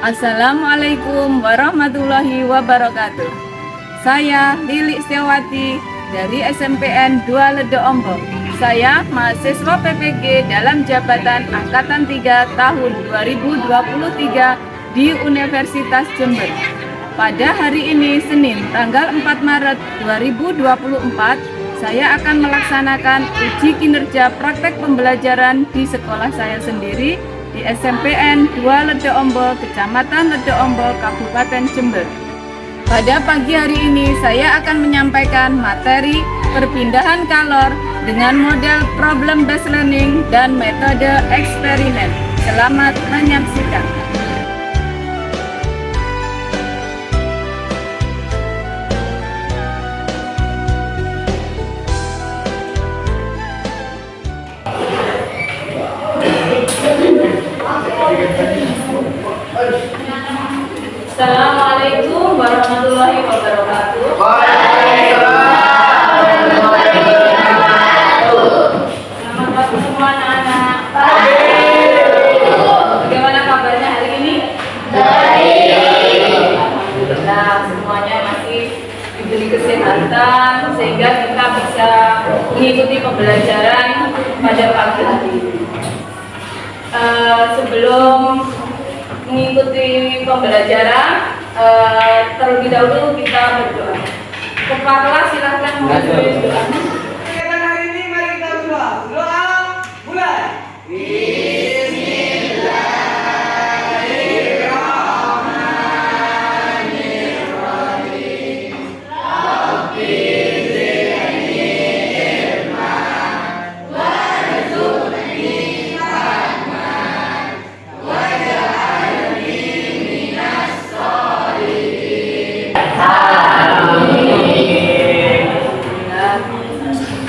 Assalamualaikum warahmatullahi wabarakatuh. Saya Lili Setiawati dari SMPN 2 Ledok Ombok. Saya mahasiswa PPG dalam jabatan Angkatan 3 tahun 2023 di Universitas Jember. Pada hari ini Senin tanggal 4 Maret 2024, saya akan melaksanakan uji kinerja praktek pembelajaran di sekolah saya sendiri di SMPN 2 Ledok Ombok, Kecamatan Ledok Ombok, Kabupaten Jember. Pada pagi hari ini saya akan menyampaikan materi perpindahan kalor dengan model problem based learning dan metode eksperimen. Selamat menyaksikan. Assalamualaikum warahmatullahi wabarakatuh. Selamat pagi semua anak-anak. Bagaimana kabarnya hari ini? Baik. Alhamdulillah semuanya masih diberi kesehatan sehingga kita bisa mengikuti pembelajaran pada pagi hari ini. Sebelum mengikuti pembelajaran, terlebih dahulu kita berdoa. Kepala kelas silahkan memulai doa. Kegiatan hari ini mari kita berdoa. Doa mulai.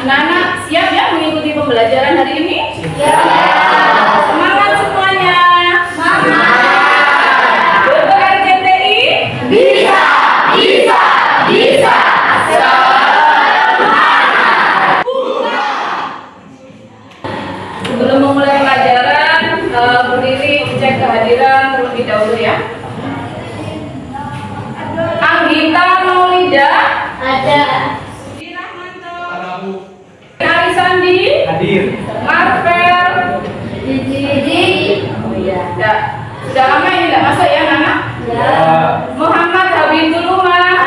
Anak-anak siap ya mengikuti pembelajaran hari ini? Semangat semuanya. Untuk RCTI? Bisa. Sebelum memulai pelajaran, berdiri cek kehadiran terlebih dahulu ya. Anggita Maulida Ada. Sandi Hadir. Marvel Oh iya. sudah lama ini tidak masuk ya anak? Muhammad Habibul Umar.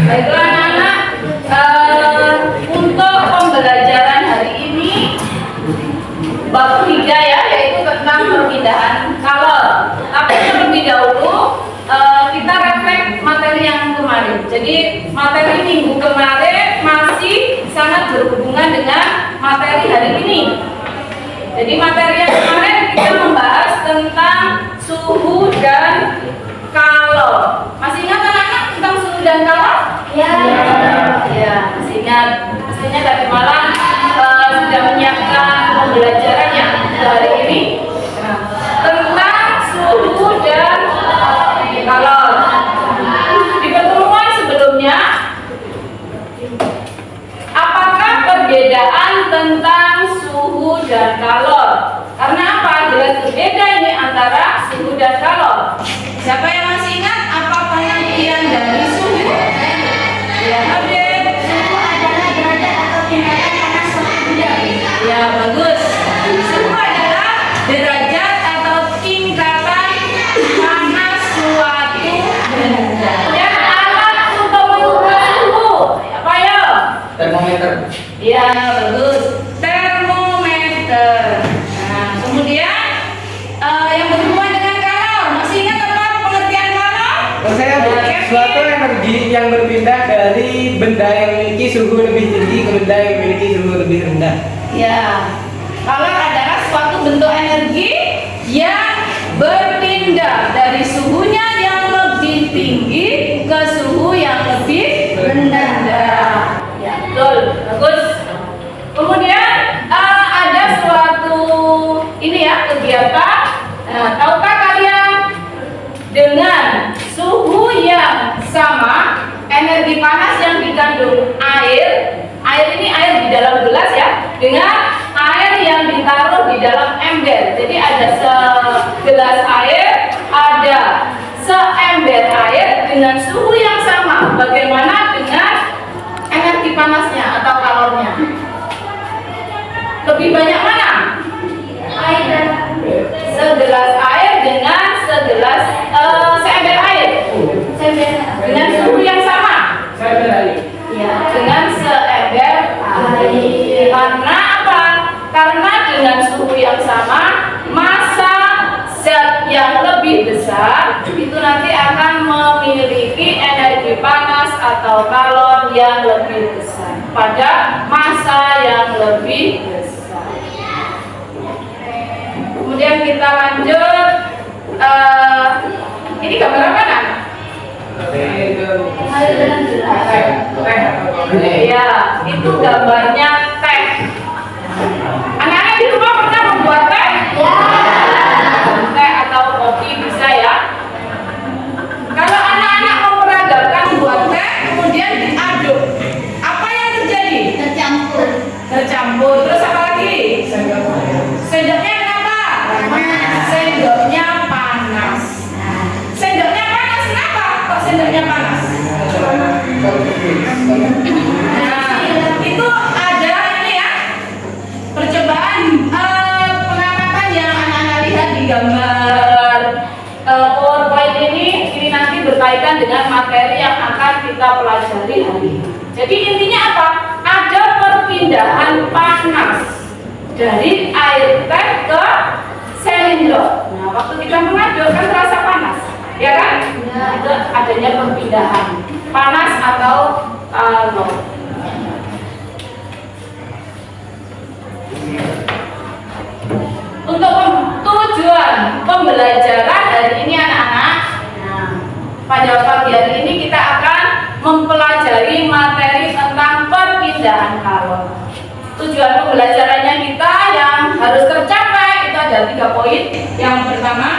Baiklah anak-anak, untuk pembelajaran hari ini bab 3 ya, yaitu tentang perpindahan kalor. Tapi terlebih dahulu kita refleks materi yang kemarin. Jadi materi minggu kemarin masih sangat berhubungan dengan materi hari ini. Jadi materi yang kemarin kita membahas tentang suhu dan kalor. Masih ingat anak-anak tentang suhu dan kalor? Ya. Ya, masih ingat. Pastinya tadi malam sudah menyiapkan pembelajaran ya hari ini tentang suhu dan kalor. Di pertemuan sebelumnya, apakah perbedaan tentang suhu dan kalor? Karena apa? Jelas berbeda ini antara suhu dan kalor. Siapa yang masih ingat apa pengertian dari suhu? Ya, Habib. Suhu adalah derajat atau tingkatan panas suatu benda. Ya, bagus. Suhu adalah derajat atau tingkatan panas suatu benda. Dan alat untuk mengukur suhu apa ya? Termometer. Ya, bagus. Termometer. Nah, kemudian yang berhubungan dengan kalor. Masih ingat apa pengertian kalor? Saya suatu energi yang berpindah dari benda yang memiliki suhu lebih tinggi ke benda yang memiliki suhu lebih rendah. Ya, kalor adalah suatu bentuk energi yang berpindah dari suhunya yang lebih tinggi ke suhu yang lebih rendah. Ya, betul, bagus. Kemudian ada suatu ini ya kegiatan. Nah, tahukah kalian dengan suhu yang sama, energi panas yang dikandung air ini air di dalam gelas ya, dengan air yang ditaruh di dalam ember. Jadi ada segelas dengan suhu yang sama. Bagaimana dengan energi panasnya atau kalornya? Lebih banyak mana? Air dan Segelas air dengan seember air dengan suhu yang sama. Saya beralih. ya. Dengan seember air. Karena apa? Karena dengan suhu yang sama, massa zat yang lebih besar itu nanti akan memiliki energi panas atau kalor yang lebih besar pada massa yang lebih besar. Kemudian kita lanjut. Ini gambar apa nak? Air dengan gelas. Ya, itu gambarnya teh. Anak-anak di rumah pernah membuat teh? Ya. Teh atau kopi bisa ya. Kalau anak-anak memperagakan buat teh, kemudian diaduk, apa yang terjadi? Tercampur. Tercampur. Terus apa lagi? Sendoknya kenapa? Panas. Sendoknya panas. Sendoknya panas kenapa? Kok sendoknya panas? Nah, itu ada ini ya, percobaan pengamatan yang anak-anak lihat di gambar PowerPoint ini nanti berkaitan dengan materi yang akan kita pelajari hari ini. Jadi intinya apa? Ada perpindahan panas dari air teh ke sendok. Nah, waktu kita mengaduk kan terasa panas, ya kan? Ya. Itu adanya perpindahan panas atau kalor. Untuk tujuan pembelajaran hari ini anak-anak, nah, pada pagi hari ini kita akan mempelajari materi tentang perpindahan kalor. Tujuan pembelajarannya kita yang harus tercapai itu ada 3 poin. Yang pertama,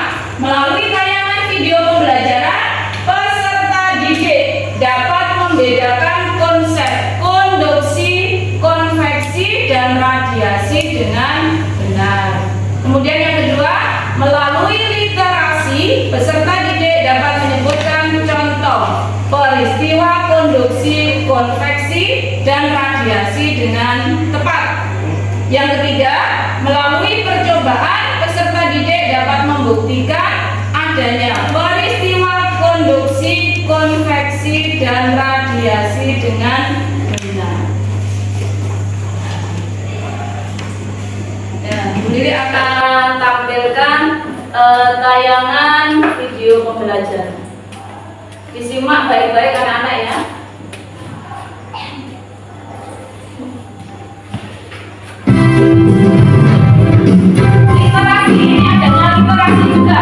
melalui tayangan video pembelajaran, peserta didik dapat membedakan konsep konduksi, konveksi, dan radiasi dengan benar. Kemudian yang kedua, melalui literasi, peserta didik dapat menyebutkan contoh peristiwa konduksi, konveksi, dan radiasi dengan tepat. Yang ketiga, melalui percobaan, peserta didik dapat membuktikan adanya peristiwa konduksi, konveksi, dan radiasi dengan benar. Ya, Bu Lili akan tampilkan tayangan video pembelajaran. Disimak baik-baik anak-anak ya. Literasi ini adanya literasi juga.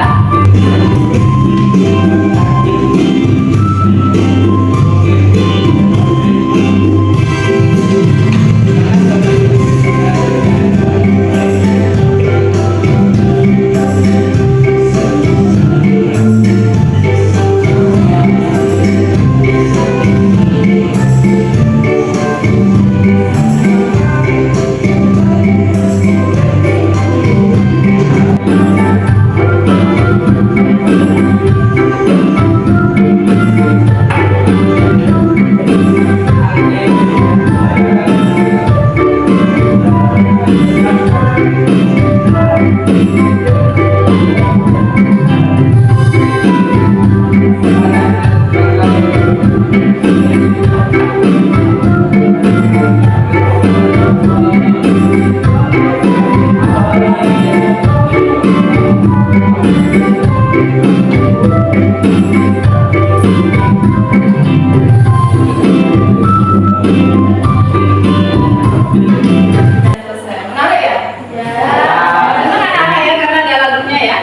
Menarik ya? Benar anak-anak ya, karena ada lagunya ya.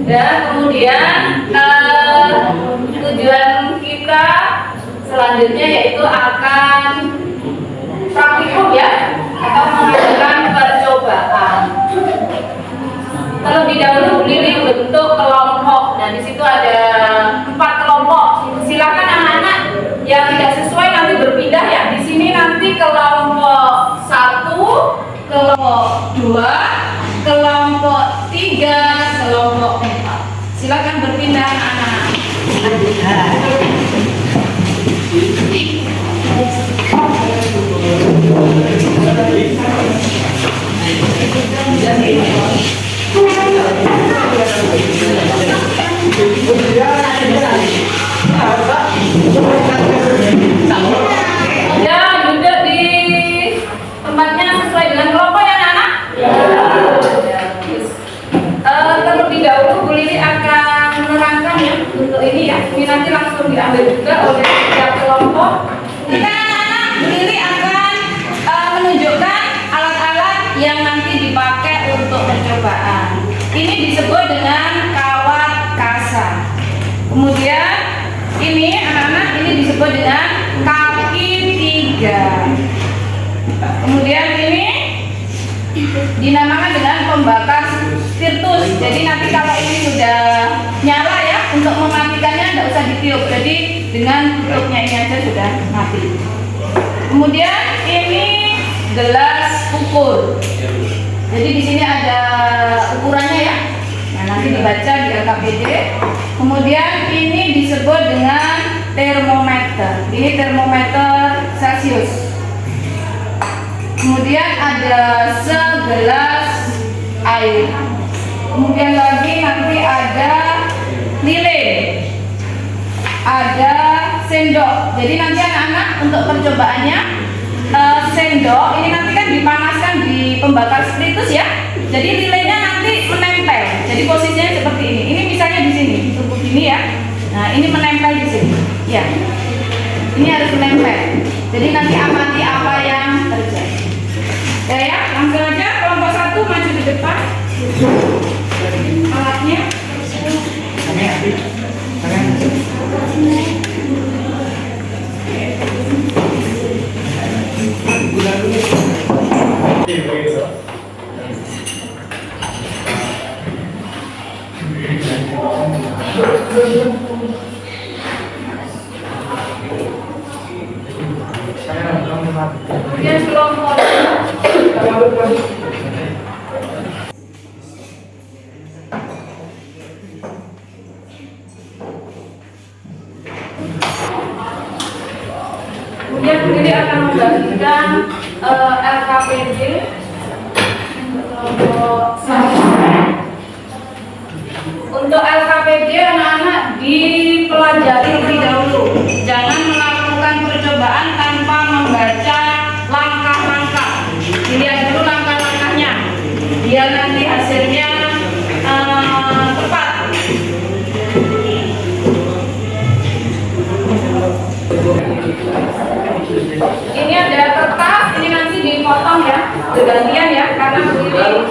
Dan kemudian tujuan kita selanjutnya yaitu akan praktikum ya, atau mengadakan percobaan. Terlebih dahulu Bu Lili bentuk kelompok. Nah, di situ ada 4 kelompok. Silakan anak-anak yang tidak sesuai nanti berpindah ya. Di sini nanti kelompok 1, kelompok kelompok 3, kelompok 4. Silakan berpindah anak-anak. Ya, duduk di tempatnya sesuai dengan kelompok ya anak-anak? Terlebih dahulu Bu Lili akan menerangkan ya untuk ini ya. Ini nanti langsung diambil juga oleh setiap kelompok. Kita anak-anak Bu Lili akan menunjukkan alat-alat yang nanti dipakai untuk percobaan. Ini disebut dengan kawat kasa. Kemudian ini anak-anak ini disebut dengan kaki 3. Kemudian ini dinamakan dengan pembakar spiritus. Jadi nanti kalau ini sudah nyala ya, untuk mematikannya tidak usah ditiup. Jadi dengan tutupnya ini aja sudah mati. Kemudian ini gelas ukur. Jadi di sini ada ukurannya ya. Nah, nanti dibaca di LKPD. Kemudian ini disebut dengan termometer. Ini termometer Celcius. Kemudian ada segelas air. Kemudian lagi nanti ada lilin, ada sendok. Jadi nanti anak-anak untuk percobaannya sendok ini nanti kan dipanaskan di pembakar spiritus ya. Jadi lilinnya nanti menempel. Jadi posisinya seperti ini. Ini misalnya di sini, ditutup gini ya. Nah ini menempel di sini. Ya, ini harus menempel. Jadi nanti amati apa yang terjadi. Ya, langsung aja kelompok 1 maju di depan. Alatnya. Kemudian kelompok kemudian ini akan membagikan LKPD untuk LKPD anak-anak dipelajari lebih dahulu. Jangan melakukan percobaan tanpa membaca langkah-langkah. Dilihat dulu langkah-langkahnya biar nanti hasilnya tepat. Ini ada kertas, ini nanti dipotong ya, bergantian ya, karena begini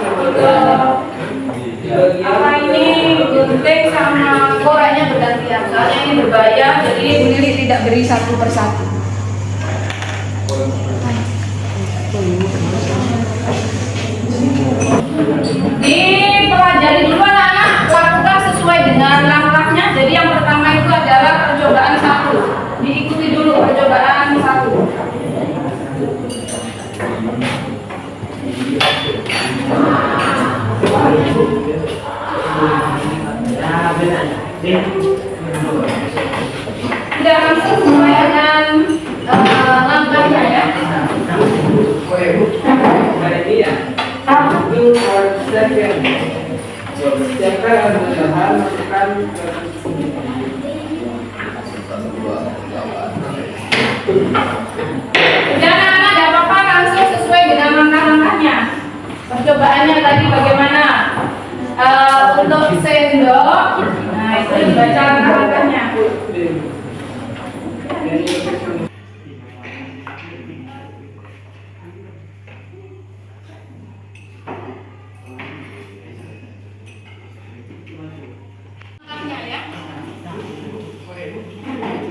apa ini gunting sama koreknya bergantian. Soalnya ini berbahaya, jadi Bu Lili tidak beri satu persatu. Dipelajari dulu anak-anak, lakukan sesuai dengan langkahnya. Jadi yang pertama itu adalah percobaan 1. Diikuti dulu percobaan 1. Tidak langsung sesuai dengan langkahnya ya. Ini ya. Dulu for second. Siapkan alat-alat, masukkan Jangan anak, tidak apa-apa, langsung sesuai dengan langkah-langkahnya. Percobaannya tadi bagaimana? Untuk sendok, nah itu dibaca langkah-langkahnya.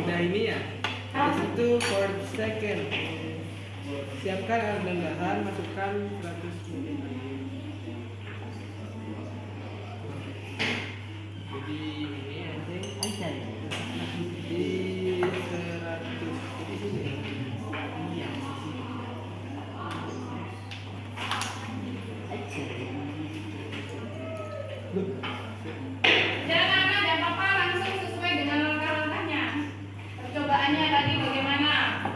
Nah ini ya. Itu for second. Siapkan alat dan bahan, masukkan 100 ml. Jadi ini aja. Di 100. Jadi sini. Iya. Jangan ada apa-apa, langsung sesuai dengan langkah-langkahnya. Percobaannya tadi bagaimana?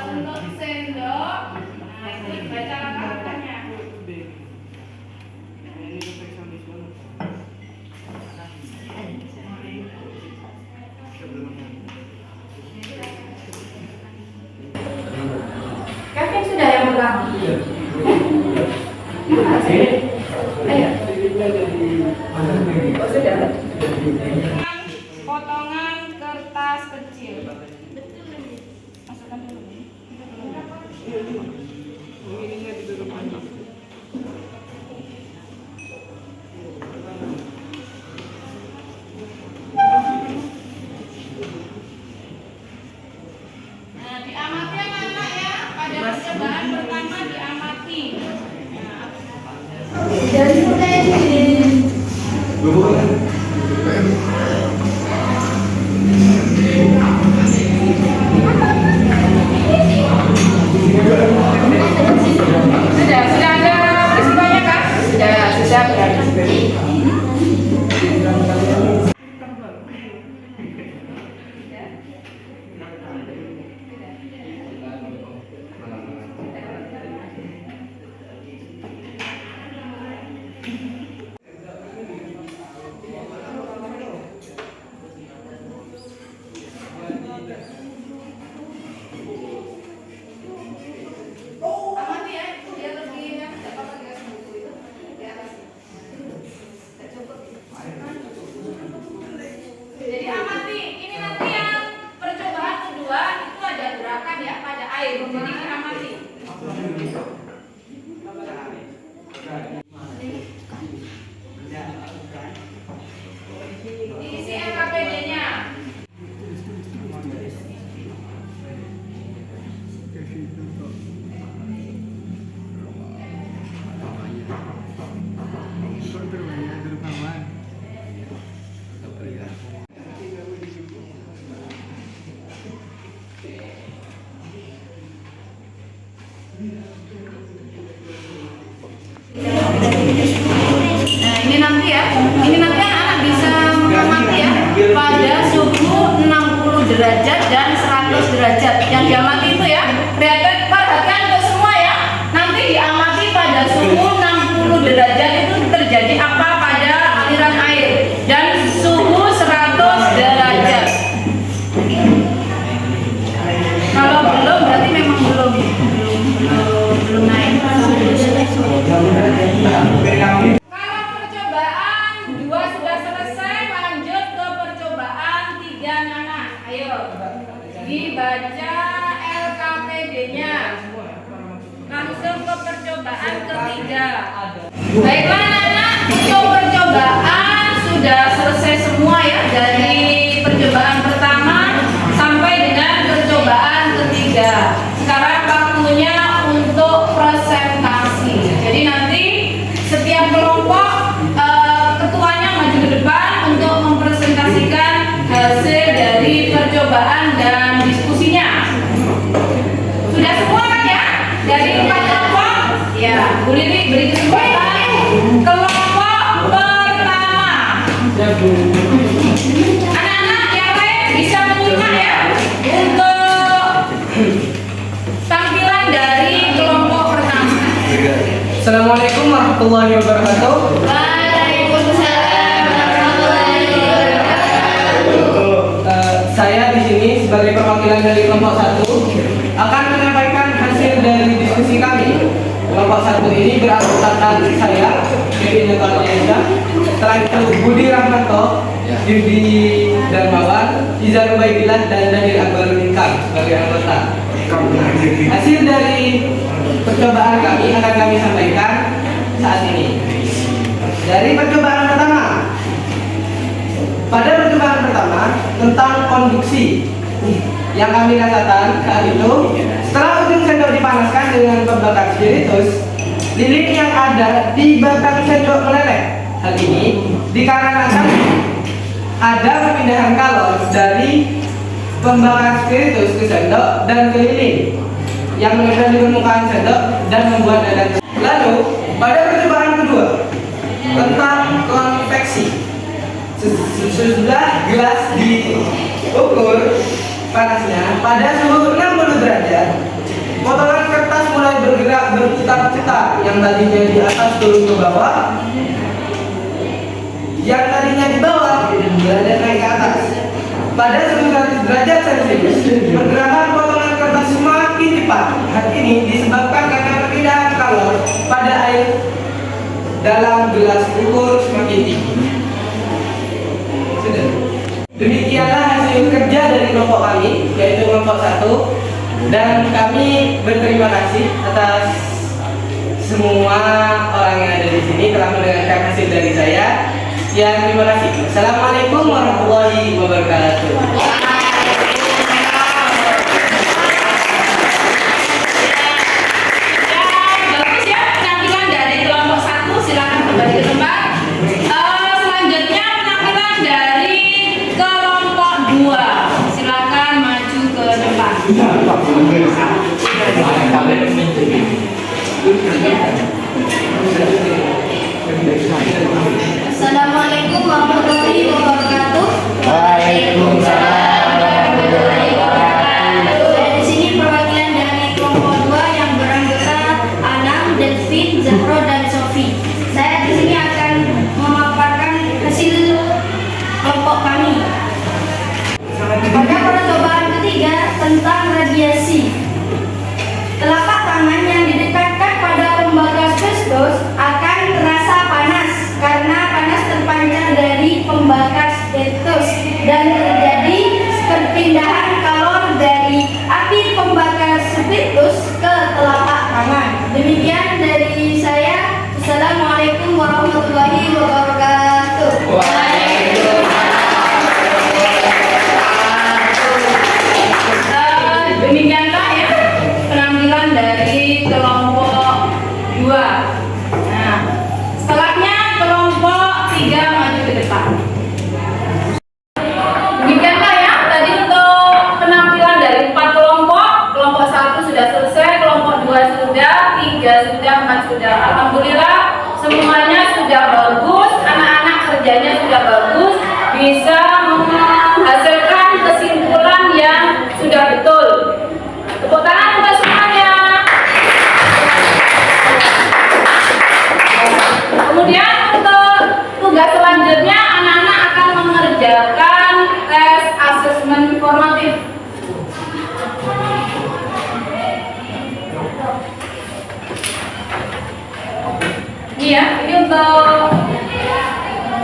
Untuk sendok, nah itu dibaca langkah-langkahnya. Kevin sudah yang pegang. Ayo. Oh, sudah. Potongan kertas kecil. Masukkan dulu. Nah, diamati anak-anak ya. Pada percobaan pertama diamati. Dari mulai Sudah ada peristiwanya kan? Sudah berarti. Amati ya, dia lebih yang tidak apa-apa dia sembuh itu di atas. Tidak cukup. Jadi amati, ini nanti yang percobaan kedua itu ada gerakan ya pada air. Jadi diamati. Diisi NKPD-nya. Nah, ini nanti ya. Ini nanti anak bisa mengamati ya pada suhu 60 derajat dan 100 derajat. Yang diamati itu ya. Perhatikan untuk semua ya. Nanti diamati pada suhu 60 derajat itu terjadi apa pada aliran air dan suhu 100 derajat. Kalau belum berarti memang belum naik. Kalau percobaan 2 sudah selesai, lanjut ke percobaan 3 Nana. Ayo dibaca LKPD-nya. Langsung ke percobaan ketiga. Baiklah Nana, untuk percobaan sudah selesai semua ya, dari percobaan pertama sampai dengan percobaan ketiga. Sekarang waktunya untuk presentasi. Jadi nanti setiap kelompok ketuanya maju ke depan untuk mempresentasikan hasil dari percobaan dan diskusinya. Sudah semua kan ya? Dari 4 kelompok? Ya, Bu Lili beri kesempatan kelompok pertama. Anak-anak yang lain bisa menyimak ya untuk tampilan dari kelompok pertama. Assalamualaikum warahmatullahi wabarakatuh. Waalaikumsalam warahmatullahi wabarakatuh. Saya di sini sebagai perwakilan dari kelompok 1 akan menyampaikan hasil dari diskusi kami. Kelompok 1 ini beranggotakan saya, Kevin Yontono, setelah itu Budi Rahmanto, Yudi Darmawan, Izan Ubaidillah dan Daniel Akbar Bintang sebagai anggota. Hasil dari percobaan kami akan kami sampaikan saat ini. Dari percobaan pertama, pada percobaan pertama tentang konduksi, yang kami katakan saat itu, setelah ujung sendok dipanaskan dengan pembakar spiritus, lilin yang ada di batang sendok meleleh. Hal ini dikarenakan ada perpindahan kalor dari pembakar spiritus ke sendok dan ke lilin yang menempel di permukaan sendok dan membuat dadan. Lalu pada percobaan kedua tentang panasnya pada suhu 60 derajat, potongan kertas mulai bergerak berputar-putar, yang tadinya di atas turun ke bawah, yang tadinya di bawah berada naik ke atas. Pada suhu 100 derajat Celcius, pergerakan potongan kertas semakin cepat. Hal ini disebabkan karena perpindahan kalor pada air dalam gelas ukur semakin tinggi. Demikianlah hasil kerja dari kelompok kami, yaitu kelompok 1, dan kami berterima kasih atas semua orang yang ada di sini telah mendengarkan hasil dari saya. Ya, terima kasih. Assalamualaikum warahmatullahi wabarakatuh. Bagus ya penampilan dari kelompok 1, silakan kembali ke tempat. Selanjutnya penampilan dari kelompok 2, silakan maju ke depan. Assalamualaikum warahmatullahi wabarakatuh. Waalaikumsalam warahmatullahi wabarakatuh. Di sini perwakilan dari kelompok 2 yang beranggota Anam, Delvin, Zahro, dan Sofi. Saya di sini akan memaparkan hasil kelompok kami. Pada percobaan ketiga tentang radiasi, telapak tangan yang didekatkan pada lembaga asbestos akan terasa panas karena panas terpancar dari pembakar asbestos dan terjadi perpindahan kalor dari api pembakar asbestos ke telapak tangan. Demikian dari saya. Assalamualaikum warahmatullahi wabarakatuh. Demikianlah ya penampilan dari kelompok 2. Nah, setelahnya kelompok 3 maju ke depan. Demikianlah ya tadi untuk penampilan dari 4 kelompok. Kelompok 1 sudah selesai, kelompok 2 sudah, 3 sudah, 4 sudah. Alhamdulillah semuanya sudah bagus, anak-anak kerjanya sudah bagus, bisa menghasilkan kesimpulan yang sudah betul. Tepuk tangan untuk semuanya. Kemudian untuk tugas selanjutnya anak-anak akan mengerjakan tes asesmen formatif. Iya, ini untuk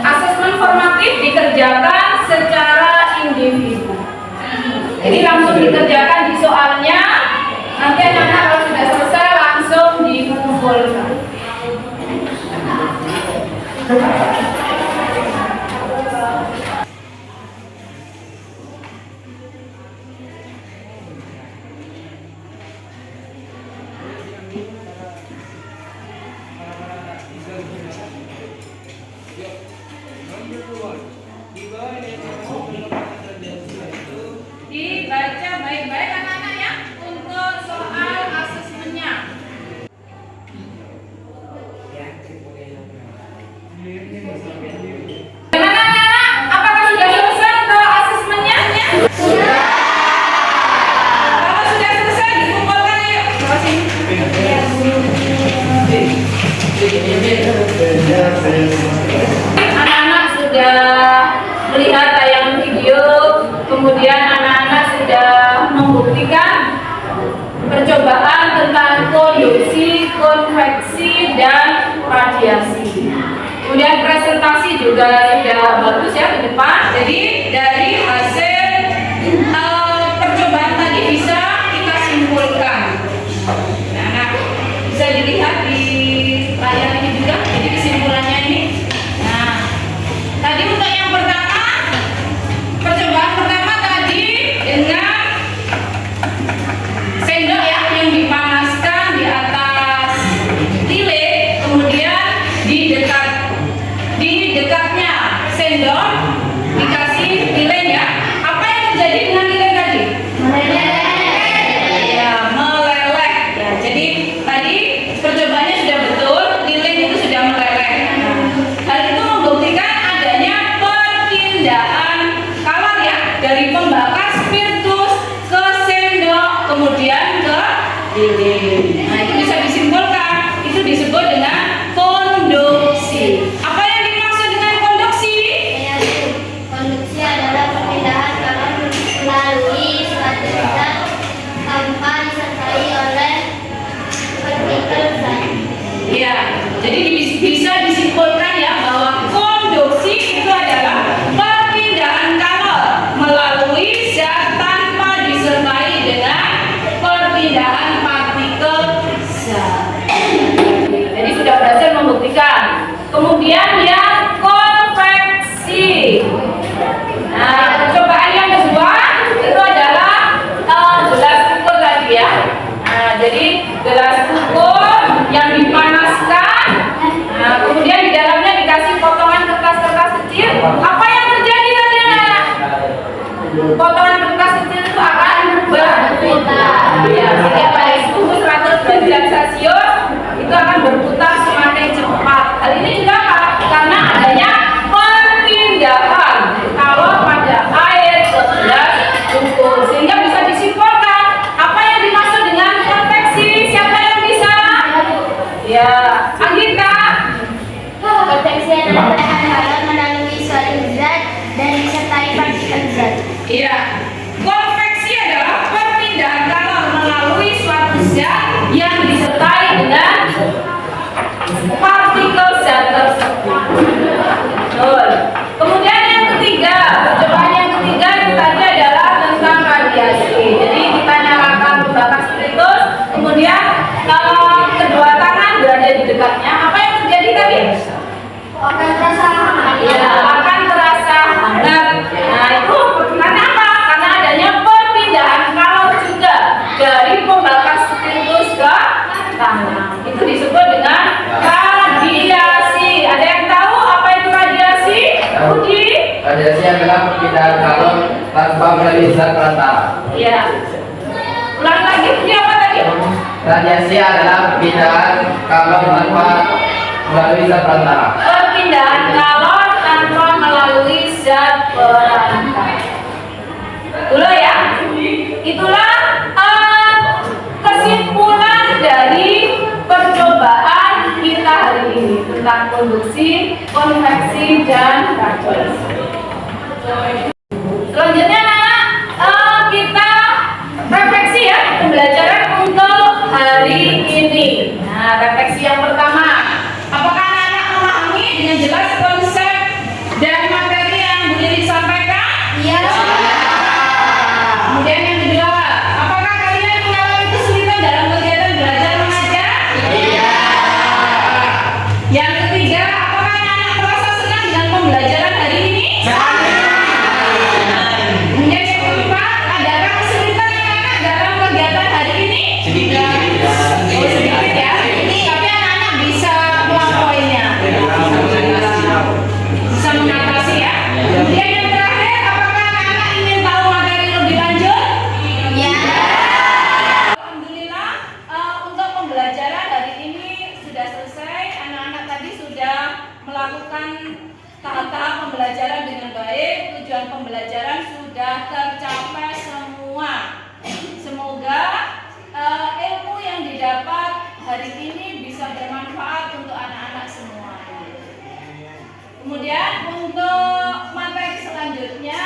asesmen formatif dikerjakan secara individu. Jadi langsung dikerjakan di soalnya, nanti anak-anak kalau sudah selesai langsung dikumpulkan. Dibaca baik-baik anak-anak ya untuk soal asesmennya. Gimana anak-anak? Apakah sudah selesai untuk asesmennya? Sudah. Kalau sudah selesai dikumpulkan yuk. Bawa sini. Anak-anak sudah melihat tayangan video, kemudian anak-anak sudah membuktikan percobaan tentang konduksi, konveksi, dan radiasi. Kemudian presentasi juga sudah bagus ya ke depan. Jadi dari hasil percobaan tadi bisa kita simpulkan. Nah, bisa dilihat di layar ini juga. Jadi kesimpulannya ini. Nah, tadi untuk yang pertama, percobaan pertama tadi dengan sendok ya yang dipanaskan di atas tile, kemudian di dekatnya sendok dikasih lilin ya. Apa yang terjadi dengan lilin tadi? Ya, meleleh ya. Jadi tadi percobaannya sudah betul, lilin itu sudah meleleh. Hal itu membuktikan adanya perpindahan kalor ya dari pembakar spiritus Kemudian yang konveksi. Nah, percobaan yang kedua itu adalah gelas ukur tadi ya. Nah, jadi gelas ukur yang dipanaskan. Nah, kemudian di dalamnya dikasih potongan kertas-kertas kecil. Apa yang terjadi tadi anak? Potongan kertas kecil itu akan berputar. Ya, setiap pada suhu 100 derajat Celcius itu akan berputar semakin cepat. Hal ini juga karena adanya perpindahan kalau pada air ke gelas ukur, sehingga bisa disimpulkan apa yang dimaksud dengan konveksi. Siapa yang bisa? Ya, Anggita. Konveksi adalah bahan halal melalui suatu zat dan disertai partikel zat. Iya. Konveksi adalah perpindahan kalor melalui suatu zat yang disertai dengan partikel zat tersebut. Betul. Kemudian yang ketiga, percobaan yang ketiga itu tadi adalah tentang radiasi. Jadi kita nyalakan pembakar spiritus, kemudian kedua tangan berada di dekatnya. Apa yang terjadi tadi? Akan terasa hangat. Ya, akan terasa hangat. Nah, itu karena apa? Karena adanya perpindahan kalor juga dari pembakar spiritus ke tangan. Itu disebut dengan radiasi. Ada yang tahu apa itu radiasi? Budi? Radiasi adalah perpindahan kalor tanpa melalui zat perantara. Ya. Ulang lagi, Budi apa tadi? Radiasi adalah perpindahan kalor tanpa melalui zat perantara. Perpindahan kalor tanpa melalui zat perantara. Dulu ya. Itulah kesimpulan dari percobaan kita hari ini tentang konduksi, konveksi, dan radiasi. Selanjutnya anak, kita refleksi ya pembelajaran untuk hari ini. Nah, refleksi yang pertama, apakah anak-anak memahami dengan jelas konsep dan materi yang Bu Lili sampaikan? Iya. Kemudian yang kedua, apakah kalian mengalami kesulitan dalam kegiatan belajar mengajar? Iya. Yang ketiga, apakah anak-anak merasa senang dengan pembelajaran hari ini? Kemudian yang keempat, adakah kesulitan anak-anak dalam kegiatan hari ini? Sedikit. Oh, sedikit ya. Tapi anak-anak bisa melampauinya. Bisa mengatasi ya. Kemudian yang terakhir, apakah anak-anak ingin tahu materi lebih lanjut? Iya. Alhamdulillah, untuk pembelajaran hari ini sudah selesai. Anak-anak tadi sudah melakukan tahap-tahap pembelajaran dengan baik. Tujuan pembelajaran sudah tercapai semua. Semoga ilmu yang didapat hari ini bisa bermanfaat untuk anak-anak semua. Kemudian untuk materi selanjutnya,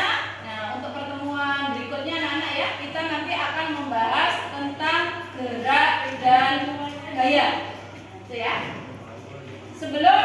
nah untuk pertemuan berikutnya anak-anak ya, kita nanti akan membahas tentang gerak dan gaya. Itu ya. Sebelum